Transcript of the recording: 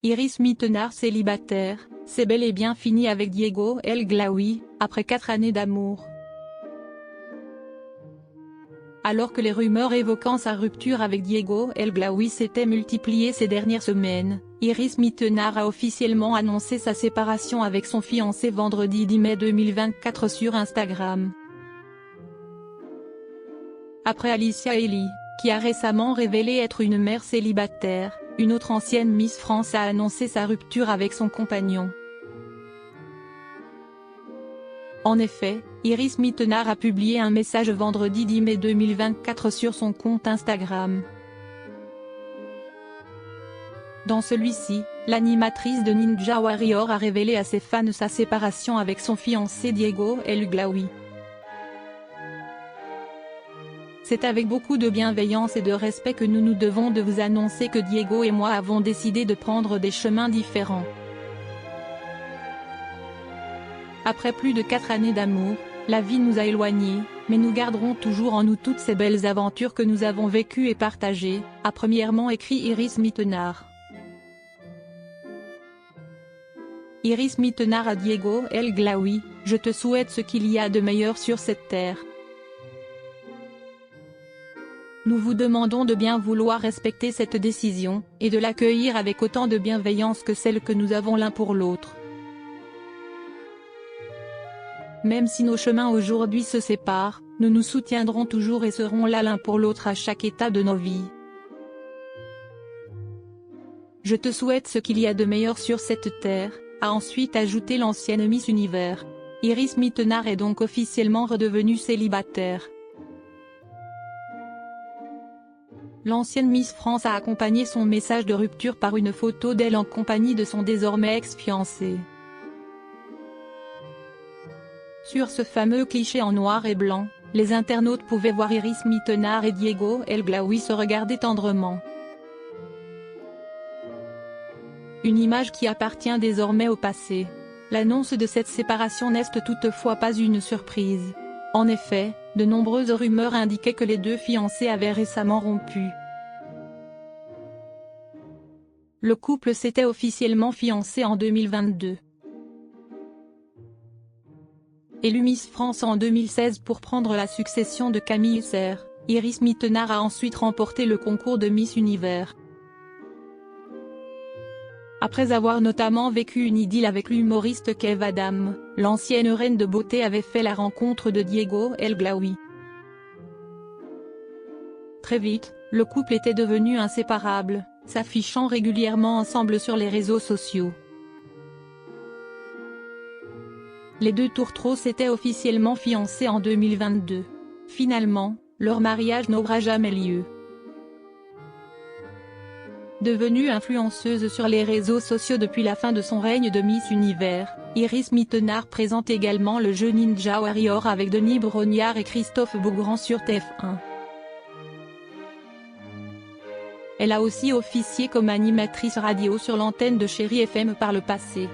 Iris Mittenard célibataire, c'est bel et bien fini avec Diego El Glaoui, après 4 années d'amour. Alors que les rumeurs évoquant sa rupture avec Diego El Glaoui s'étaient multipliées ces dernières semaines, Iris Mittenard a officiellement annoncé sa séparation avec son fiancé vendredi 10 mai 2024 sur Instagram. Après Alicia Elie, qui a récemment révélé être une mère célibataire, une autre ancienne Miss France a annoncé sa rupture avec son compagnon. En effet, Iris Mittenard a publié un message vendredi 10 mai 2024 sur son compte Instagram. Dans celui-ci, l'animatrice de Ninja Warrior a révélé à ses fans sa séparation avec son fiancé Diego El Glaoui. C'est avec beaucoup de bienveillance et de respect que nous nous devons de vous annoncer que Diego et moi avons décidé de prendre des chemins différents. Après plus de 4 années d'amour, la vie nous a éloignés, mais nous garderons toujours en nous toutes ces belles aventures que nous avons vécues et partagées, a premièrement écrit Iris Mittenard. Iris Mittenard à Diego El Glaoui, je te souhaite ce qu'il y a de meilleur sur cette terre. Nous vous demandons de bien vouloir respecter cette décision, et de l'accueillir avec autant de bienveillance que celle que nous avons l'un pour l'autre. Même si nos chemins aujourd'hui se séparent, nous nous soutiendrons toujours et serons là l'un pour l'autre à chaque étape de nos vies. Je te souhaite ce qu'il y a de meilleur sur cette terre, a ensuite ajouté l'ancienne Miss Univers. Iris Mittenard est donc officiellement redevenue célibataire. L'ancienne Miss France a accompagné son message de rupture par une photo d'elle en compagnie de son désormais ex-fiancé. Sur ce fameux cliché en noir et blanc, les internautes pouvaient voir Iris Mittenard et Diego El Glaoui se regarder tendrement. Une image qui appartient désormais au passé. L'annonce de cette séparation n'est toutefois pas une surprise. En effet, de nombreuses rumeurs indiquaient que les deux fiancés avaient récemment rompu. Le couple s'était officiellement fiancé en 2022. Élue Miss France en 2016 pour prendre la succession de Camille Serre, Iris Mittenard a ensuite remporté le concours de Miss Univers. Après avoir notamment vécu une idylle avec l'humoriste Kev Adam, l'ancienne reine de beauté avait fait la rencontre de Diego El Glaoui. Très vite, le couple était devenu inséparable, s'affichant régulièrement ensemble sur les réseaux sociaux. Les deux tourtereaux s'étaient officiellement fiancés en 2022. Finalement, leur mariage n'aura jamais lieu. Devenue influenceuse sur les réseaux sociaux depuis la fin de son règne de Miss Univers, Iris Mittenard présente également le jeu Ninja Warrior avec Denis Brognard et Christophe Beaugrand sur TF1. Elle a aussi officié comme animatrice radio sur l'antenne de Chérie FM par le passé.